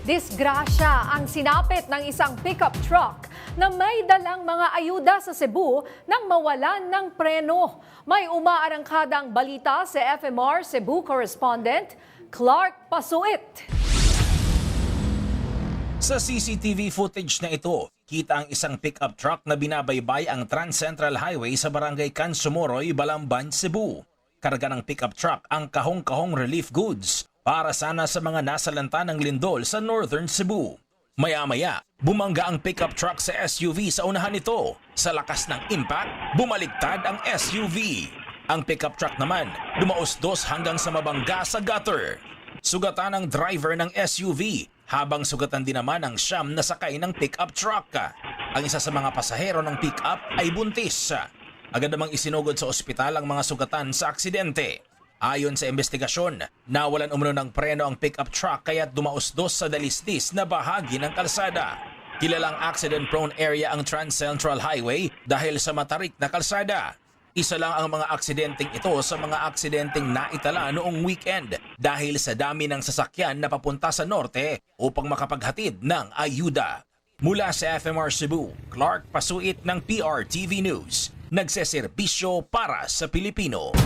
Disgrasya ang sinapit ng isang pickup truck na may dalang mga ayuda sa Cebu nang mawalan ng preno. May umaarangkadang balita sa FMR Cebu correspondent Clark Pasuit. Sa CCTV footage na ito, kita ang isang pickup truck na binabaybay ang Trans Central Highway sa barangay Cansumoroy, Balamban, Cebu. Karga ng pickup truck ang kahong-kahong relief goods para sana sa mga nasalanta ng lindol sa Northern Cebu. Maya-maya, bumangga ang pickup truck sa SUV sa unahan nito. Sa lakas ng impact, bumaligtad ang SUV. Ang pickup truck naman, dumaos-dos hanggang sa mabangga sa gutter. Sugatan ang driver ng SUV, habang sugatan din naman ang siyam na sakay ng pickup truck. Ang isa sa mga pasahero ng pickup ay buntis. Agad namang isinugod sa ospital ang mga sugatan sa aksidente. Ayon sa investigasyon, nawalan umano ng preno ang pickup truck kaya't dumaos-dos sa dalisdis na bahagi ng kalsada. Kilalang accident-prone area ang Trans Central Highway dahil sa matarik na kalsada. Isa lang ang mga aksidenteng ito sa mga aksidenteng naitala noong weekend dahil sa dami ng sasakyan na papunta sa norte upang makapaghatid ng ayuda. Mula sa FMR Cebu, Clark Pasuit ng PRTV News. Nagseserbisyo para sa Pilipino.